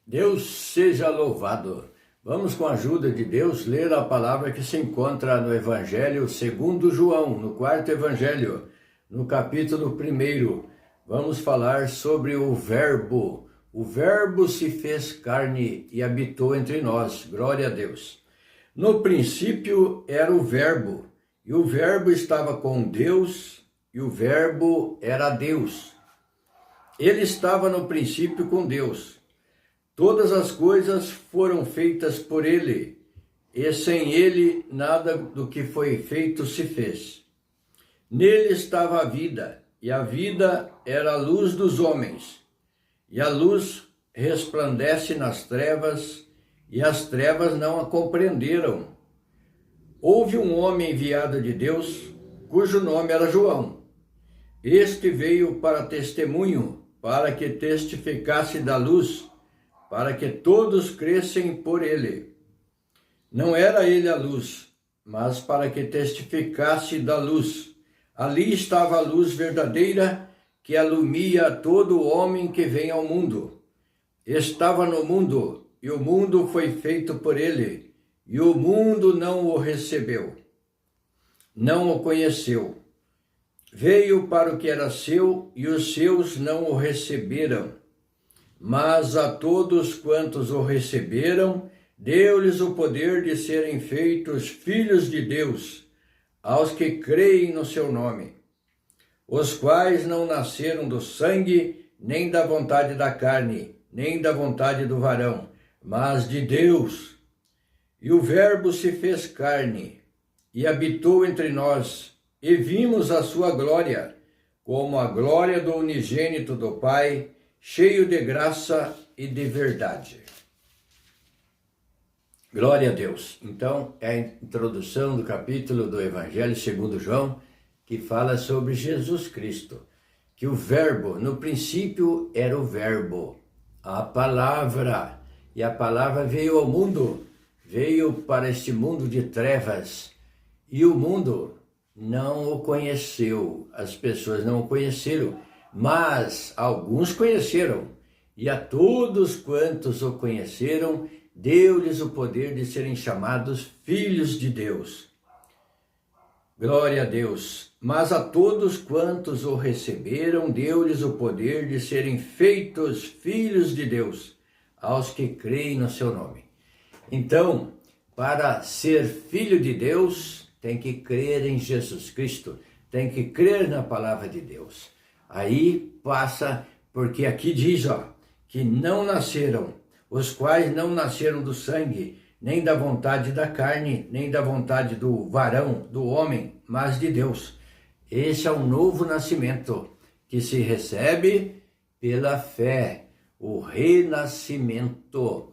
Deus seja louvado. Vamos, com a ajuda de Deus, ler a palavra que se encontra no Evangelho segundo João, no quarto Evangelho, no capítulo 1. Vamos falar sobre o Verbo. O Verbo se fez carne e habitou entre nós. Glória a Deus. No princípio era o Verbo, e o Verbo estava com Deus, e o Verbo era Deus. Ele estava no princípio com Deus. Todas as coisas foram feitas por ele, e sem ele nada do que foi feito se fez. Nele estava a vida, e a vida era a luz dos homens. E a luz resplandece nas trevas, e as trevas não a compreenderam. Houve um homem enviado de Deus, cujo nome era João. Este veio para testemunho, para que testificasse da luz, para que todos crescem por ele. Não era ele a luz, mas para que testificasse da luz. Ali estava a luz verdadeira, que alumia todo homem que vem ao mundo. Estava no mundo, e o mundo foi feito por ele, e o mundo não o recebeu, não o conheceu. Veio para o que era seu, e os seus não o receberam. Mas a todos quantos o receberam, deu-lhes o poder de serem feitos filhos de Deus, aos que creem no seu nome, os quais não nasceram do sangue, nem da vontade da carne, nem da vontade do varão, mas de Deus. E o Verbo se fez carne, e habitou entre nós, e vimos a sua glória, como a glória do unigênito do Pai, cheio de graça e de verdade. Glória a Deus. Então, é a introdução do capítulo do Evangelho segundo João, que fala sobre Jesus Cristo, que o Verbo, no princípio era o Verbo, a palavra, e a palavra veio ao mundo, veio para este mundo de trevas, e o mundo não o conheceu, as pessoas não o conheceram, mas alguns conheceram, e a todos quantos o conheceram, deu-lhes o poder de serem chamados filhos de Deus. Glória a Deus. Mas a todos quantos o receberam, deu-lhes o poder de serem feitos filhos de Deus, aos que creem no seu nome. Então, para ser filho de Deus, tem que crer em Jesus Cristo, tem que crer na palavra de Deus. Aí passa, porque aqui diz, que não nasceram, os quais não nasceram do sangue, nem da vontade da carne, nem da vontade do varão, do homem, mas de Deus. Esse é o novo nascimento que se recebe pela fé, o renascimento,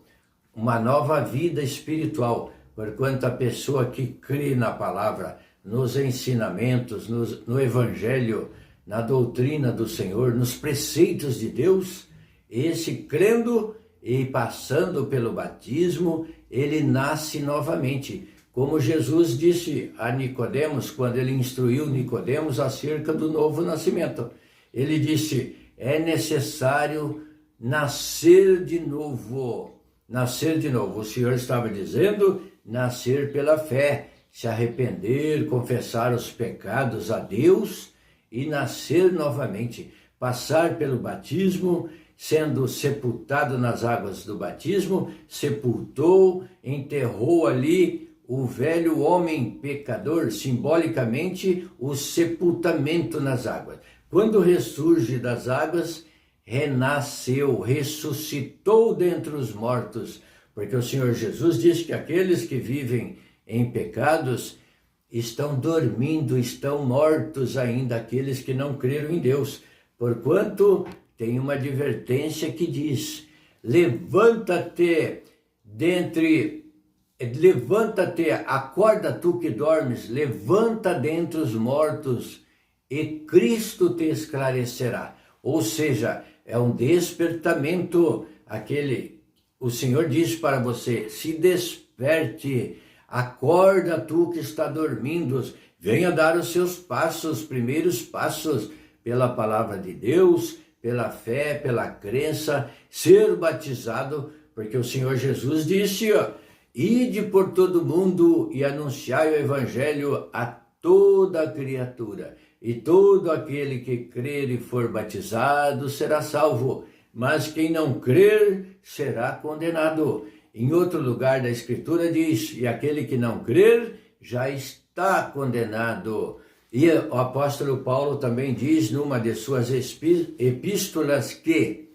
uma nova vida espiritual, porquanto a pessoa que crê na palavra, nos ensinamentos, no Evangelho, na doutrina do Senhor, nos preceitos de Deus, esse crendo e passando pelo batismo, ele nasce novamente. Como Jesus disse a Nicodemos, quando ele instruiu Nicodemos acerca do novo nascimento. Ele disse, é necessário nascer de novo. Nascer de novo. O Senhor estava dizendo, nascer pela fé, se arrepender, confessar os pecados a Deus e nascer novamente, passar pelo batismo, sendo sepultado nas águas do batismo, sepultou, enterrou ali o velho homem pecador, simbolicamente o sepultamento nas águas. Quando ressurge das águas, renasceu, ressuscitou dentre os mortos, porque o Senhor Jesus diz que aqueles que vivem em pecados estão dormindo, estão mortos ainda, aqueles que não creram em Deus, porquanto tem uma advertência que diz, levanta-te, acorda tu que dormes, levanta dentre os mortos e Cristo te esclarecerá. Ou seja, é um despertamento, o Senhor diz para você, se desperte, acorda tu que está dormindo, venha dar os seus passos, primeiros passos, pela palavra de Deus, pela fé, pela crença, ser batizado, porque o Senhor Jesus disse, ó, ide por todo mundo e anunciai o evangelho a toda a criatura, e todo aquele que crer e for batizado será salvo, mas quem não crer será condenado. Em outro lugar da Escritura diz, e aquele que não crer já está condenado. E o apóstolo Paulo também diz numa de suas epístolas que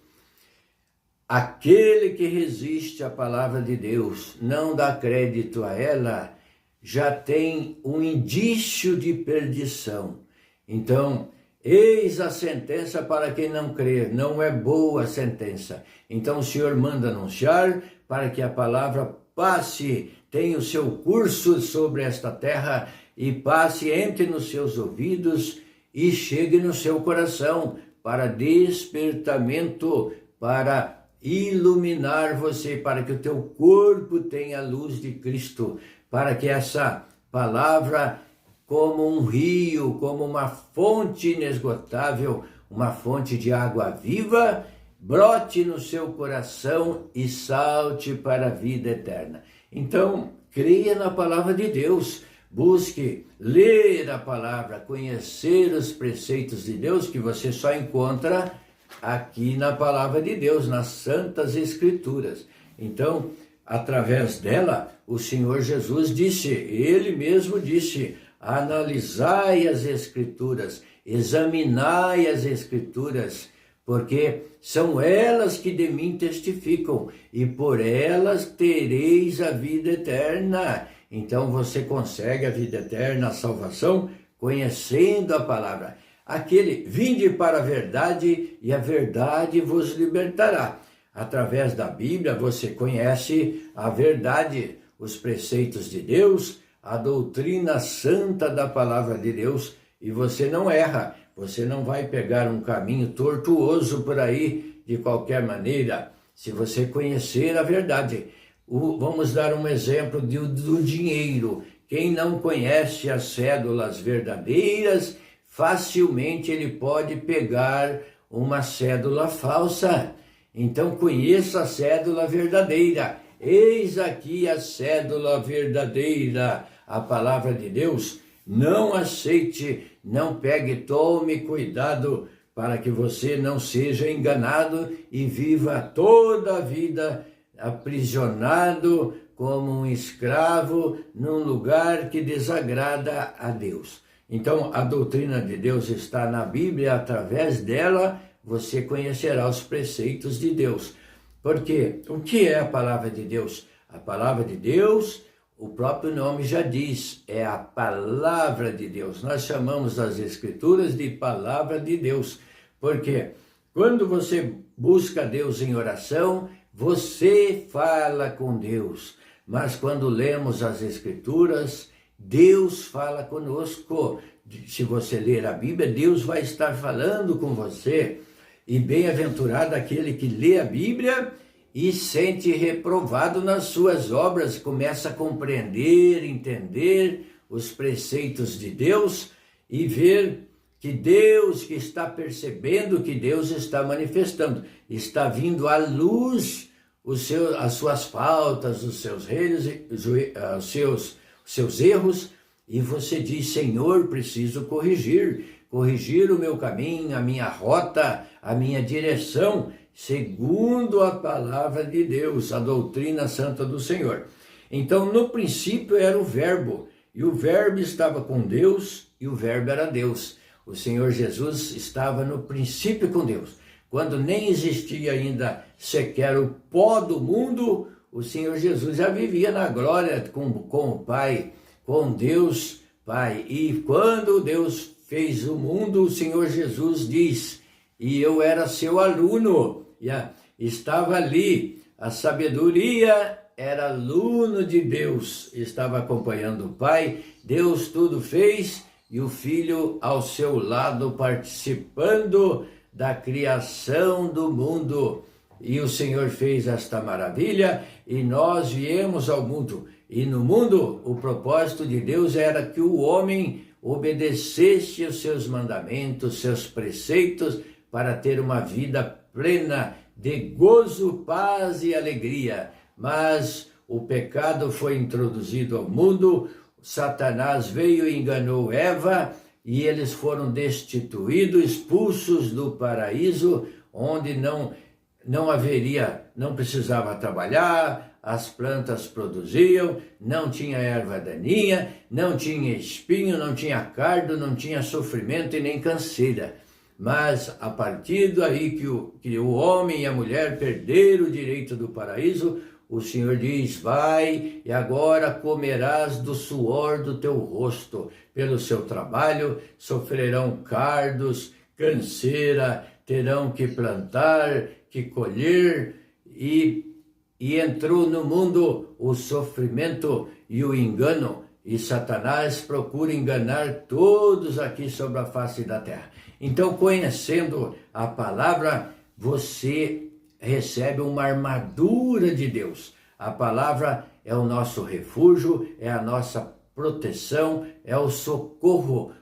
aquele que resiste à palavra de Deus, não dá crédito a ela, já tem um indício de perdição. Então, eis a sentença para quem não crer, não é boa a sentença. Então o Senhor manda anunciar para que a palavra passe, tenha o seu curso sobre esta terra e passe, entre nos seus ouvidos e chegue no seu coração para despertamento, para iluminar você, para que o teu corpo tenha a luz de Cristo, para que essa palavra, como um rio, como uma fonte inesgotável, uma fonte de água viva, brote no seu coração e salte para a vida eterna. Então, creia na palavra de Deus, busque ler a palavra, conhecer os preceitos de Deus, que você só encontra aqui na palavra de Deus, nas Santas Escrituras. Então, através dela, o Senhor Jesus disse, ele mesmo disse, analisai as Escrituras, examinai as Escrituras, porque são elas que de mim testificam, e por elas tereis a vida eterna. Então você consegue a vida eterna, a salvação, conhecendo a palavra. Aquele, vinde para a verdade, e a verdade vos libertará. Através da Bíblia você conhece a verdade, os preceitos de Deus, a doutrina santa da palavra de Deus, e você não erra, você não vai pegar um caminho tortuoso por aí de qualquer maneira, se você conhecer a verdade. Vamos dar um exemplo do dinheiro. Quem não conhece as cédulas verdadeiras, facilmente ele pode pegar uma cédula falsa. Então conheça a cédula verdadeira. Eis aqui a cédula verdadeira, a palavra de Deus. Não aceite, não pegue, tome cuidado para que você não seja enganado e viva toda a vida aprisionado como um escravo num lugar que desagrada a Deus. Então, a doutrina de Deus está na Bíblia, através dela você conhecerá os preceitos de Deus. Porque o que é a palavra de Deus? A palavra de Deus, o próprio nome já diz, é a palavra de Deus. Nós chamamos as Escrituras de palavra de Deus, porque quando você busca Deus em oração, você fala com Deus. Mas quando lemos as Escrituras, Deus fala conosco. Se você ler a Bíblia, Deus vai estar falando com você. E bem-aventurado aquele que lê a Bíblia e sente reprovado nas suas obras, começa a compreender, entender os preceitos de Deus e ver que Deus, que está percebendo que Deus está manifestando, está vindo à luz as suas faltas, os seus erros, seus erros, e você diz, Senhor, preciso corrigir o meu caminho, a minha rota, a minha direção, segundo a palavra de Deus, a doutrina santa do Senhor. Então, no princípio era o Verbo, e o Verbo estava com Deus, e o Verbo era Deus. O Senhor Jesus estava no princípio com Deus. Quando nem existia ainda sequer o pó do mundo, o Senhor Jesus já vivia na glória com o Pai, com Deus Pai. E quando Deus fez o mundo, o Senhor Jesus diz, e eu era seu aluno, estava ali, a sabedoria era aluno de Deus, estava acompanhando o Pai, Deus tudo fez, e o Filho ao seu lado participando da criação do mundo. E o Senhor fez esta maravilha e nós viemos ao mundo. E no mundo o propósito de Deus era que o homem obedecesse os seus mandamentos, seus preceitos, para ter uma vida plena de gozo, paz e alegria. Mas o pecado foi introduzido ao mundo, Satanás veio e enganou Eva, e eles foram destituídos, expulsos do paraíso, onde não precisava trabalhar, as plantas produziam, não tinha erva daninha, não tinha espinho, não tinha cardo, não tinha sofrimento e nem canseira. Mas a partir daí que o homem e a mulher perderam o direito do paraíso, o Senhor diz: vai e agora comerás do suor do teu rosto, pelo seu trabalho sofrerão cardos, canseira, terão que plantar, que colher, e entrou no mundo o sofrimento e o engano, e Satanás procura enganar todos aqui sobre a face da terra. Então, conhecendo a palavra, você recebe uma armadura de Deus. A palavra é o nosso refúgio, é a nossa proteção, é o socorro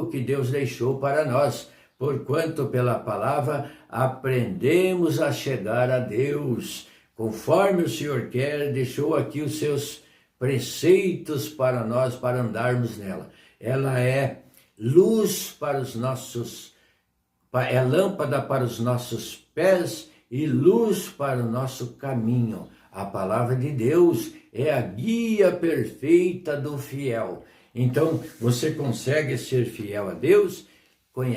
que Deus deixou para nós. Porquanto pela palavra aprendemos a chegar a Deus. Conforme o Senhor quer, deixou aqui os seus preceitos para nós, para andarmos nela. Ela é luz para os nossos, é lâmpada para os nossos pés e luz para o nosso caminho. A palavra de Deus é a guia perfeita do fiel. Então, você consegue ser fiel a Deus,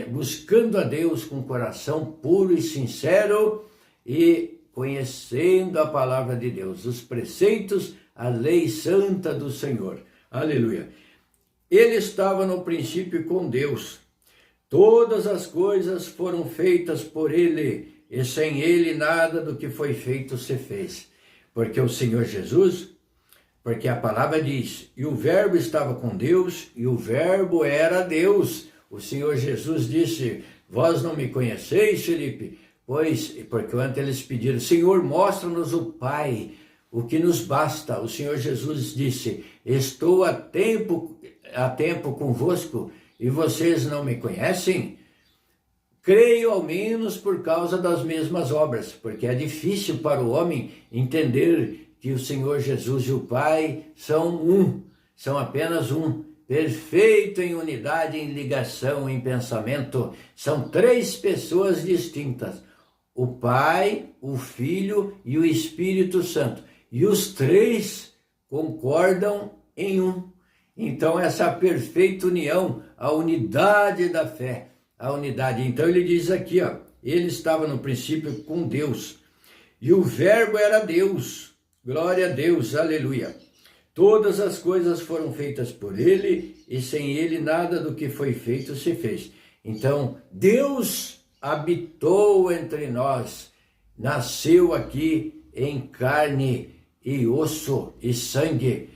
buscando a Deus com coração puro e sincero e conhecendo a palavra de Deus, os preceitos, a lei santa do Senhor. Aleluia. Ele estava no princípio com Deus. Todas as coisas foram feitas por ele, e sem ele nada do que foi feito se fez. Porque o Senhor Jesus, porque a palavra diz, e o verbo estava com Deus, e o verbo era Deus. O Senhor Jesus disse: vós não me conheceis, Felipe? Porque antes eles pediram: Senhor, mostra-nos o Pai, o que nos basta. O Senhor Jesus disse: estou há tempo convosco e vocês não me conhecem? Creio ao menos por causa das mesmas obras, porque é difícil para o homem entender que o Senhor Jesus e o Pai são apenas um, perfeito em unidade, em ligação, em pensamento. São três pessoas distintas: o Pai, o Filho e o Espírito Santo. E os três concordam em um. Então, essa perfeita união, a unidade da fé, a unidade. Então, ele diz aqui, ele estava no princípio com Deus, e o verbo era Deus. Glória a Deus, aleluia. Todas as coisas foram feitas por ele, e sem ele nada do que foi feito se fez. Então, Deus habitou entre nós, nasceu aqui em carne e osso e sangue,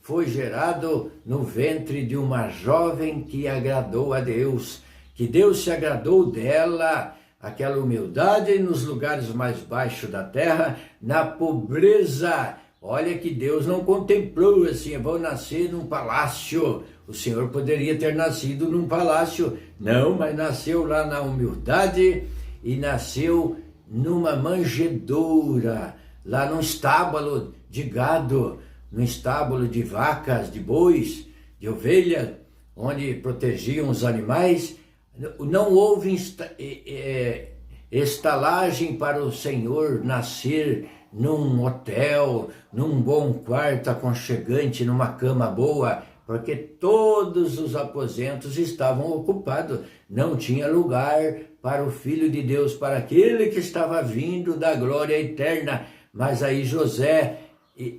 foi gerado no ventre de uma jovem que agradou a Deus, que Deus se agradou dela, aquela humildade nos lugares mais baixos da terra, na pobreza. Olha que Deus não contemplou assim: vou nascer num palácio. O Senhor poderia ter nascido num palácio, não, mas nasceu lá na humildade e nasceu numa manjedoura, lá num estábulo de gado, num estábulo de vacas, de bois, de ovelhas, onde protegiam os animais. Não houve estalagem para o Senhor nascer num hotel, num bom quarto aconchegante, numa cama boa, porque todos os aposentos estavam ocupados. Não tinha lugar para o Filho de Deus, para aquele que estava vindo da glória eterna. Mas aí José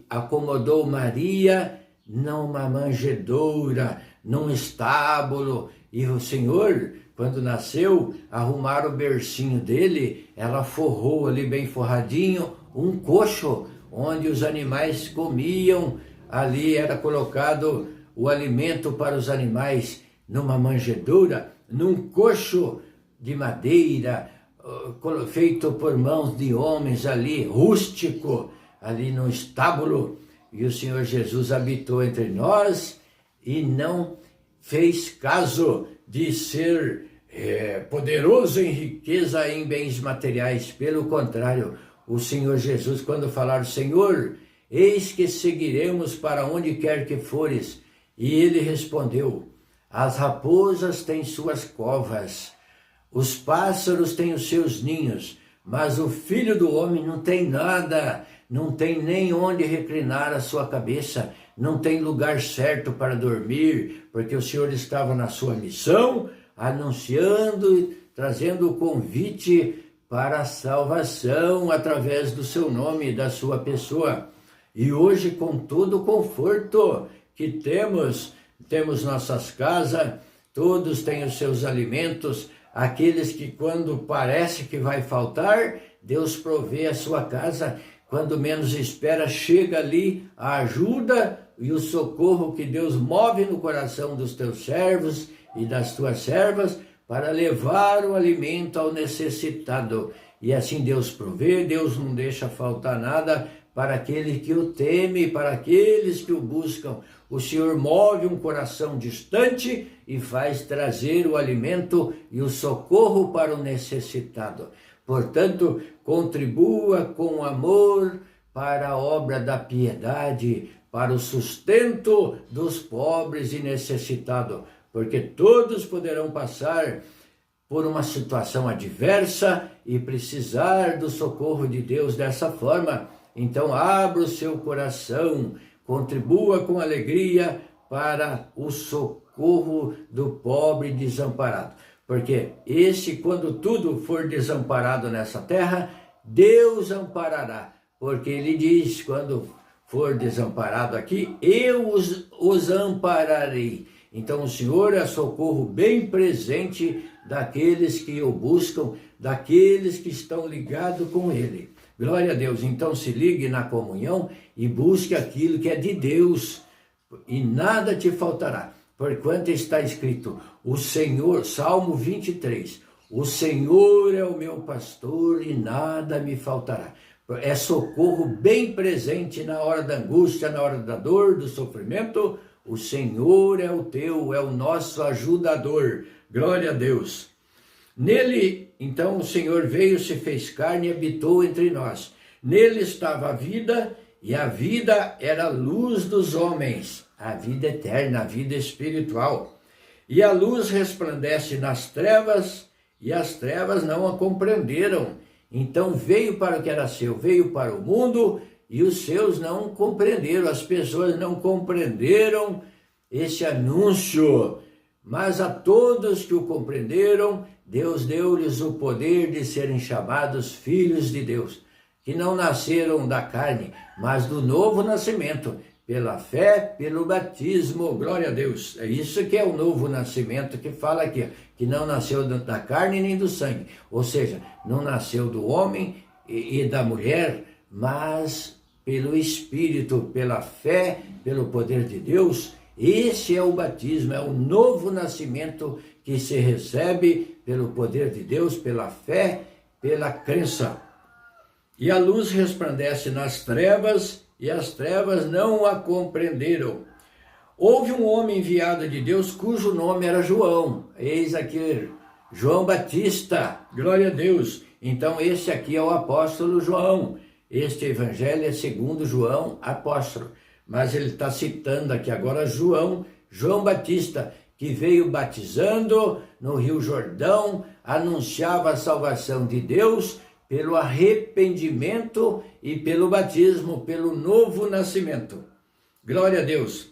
acomodou Maria numa manjedoura, num estábulo, e o Senhor, quando nasceu, arrumaram o bercinho dele, ela forrou ali bem forradinho, um coxo, onde os animais comiam. Ali era colocado o alimento para os animais numa manjedoura, num coxo de madeira, feito por mãos de homens ali, rústico, ali no estábulo. E o Senhor Jesus habitou entre nós e não fez caso de ser poderoso em riqueza e em bens materiais. Pelo contrário, o Senhor Jesus, quando falaram, Senhor, eis que seguiremos para onde quer que fores. E ele respondeu, as raposas têm suas covas, os pássaros têm os seus ninhos, mas o Filho do Homem não tem nada, não tem nem onde reclinar a sua cabeça, não tem lugar certo para dormir, porque o Senhor estava na sua missão, anunciando, trazendo o convite para a salvação através do seu nome, da sua pessoa. E hoje, com todo o conforto que temos nossas casas, todos têm os seus alimentos, aqueles que quando parece que vai faltar, Deus provê a sua casa, quando menos espera, chega ali a ajuda e o socorro que Deus move no coração dos teus servos e das tuas servas para levar o alimento ao necessitado. E assim Deus provê, Deus não deixa faltar nada para aquele que o teme, para aqueles que o buscam. O Senhor move um coração distante e faz trazer o alimento e o socorro para o necessitado. Portanto, contribua com amor para a obra da piedade, para o sustento dos pobres e necessitados, porque todos poderão passar por uma situação adversa e precisar do socorro de Deus dessa forma. Então, abra o seu coração, contribua com alegria para o socorro do pobre desamparado. Porque quando tudo for desamparado nessa terra, Deus amparará. Porque ele diz, quando for desamparado aqui, eu os ampararei. Então o Senhor é socorro bem presente daqueles que o buscam, daqueles que estão ligados com ele. Glória a Deus. Então se ligue na comunhão e busque aquilo que é de Deus e nada te faltará. Porquanto está escrito, o Senhor, Salmo 23, o Senhor é o meu pastor e nada me faltará. É socorro bem presente na hora da angústia, na hora da dor, do sofrimento. O Senhor é o nosso ajudador. Glória a Deus. Nele, então, o Senhor veio, se fez carne e habitou entre nós. Nele estava a vida, e a vida era a luz dos homens, a vida eterna, a vida espiritual. E a luz resplandece nas trevas, e as trevas não a compreenderam. Então veio para o que era seu, veio para o mundo, e os seus não compreenderam, as pessoas não compreenderam esse anúncio. Mas a todos que o compreenderam, Deus deu-lhes o poder de serem chamados filhos de Deus, que não nasceram da carne, mas do novo nascimento, pela fé, pelo batismo. Glória a Deus. É isso que é o novo nascimento que fala aqui, que não nasceu da carne nem do sangue, ou seja, não nasceu do homem e da mulher, mas pelo Espírito, pela fé, pelo poder de Deus. Esse é o batismo, é o novo nascimento que se recebe pelo poder de Deus, pela fé, pela crença. E a luz resplandece nas trevas, e as trevas não a compreenderam. Houve um homem enviado de Deus, cujo nome era João. Eis aqui, João Batista, glória a Deus. Então esse aqui é o apóstolo João. Este evangelho é segundo João, apóstolo. Mas ele está citando aqui agora João Batista, que veio batizando no Rio Jordão, anunciava a salvação de Deus pelo arrependimento e pelo batismo, pelo novo nascimento. Glória a Deus.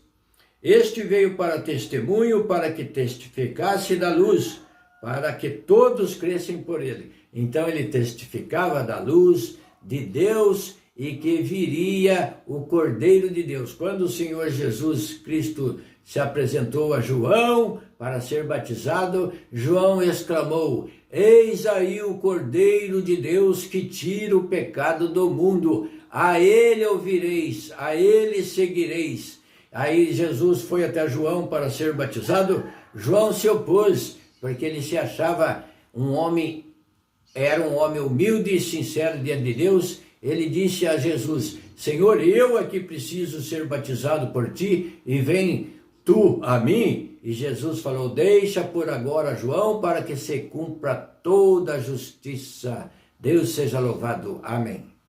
Este veio para testemunho, para que testificasse da luz, para que todos crescem por ele. Então ele testificava da luz de Deus e que viria o Cordeiro de Deus. Quando o Senhor Jesus Cristo se apresentou a João para ser batizado, João exclamou: eis aí o Cordeiro de Deus que tira o pecado do mundo. A ele ouvireis, a ele seguireis. Aí Jesus foi até João para ser batizado. João se opôs, porque ele se achava era um homem humilde e sincero diante de Deus. Ele disse a Jesus: Senhor, eu aqui preciso ser batizado por ti, e vem tu a mim? E Jesus falou, deixa por agora, João, para que se cumpra toda a justiça. Deus seja louvado. Amém.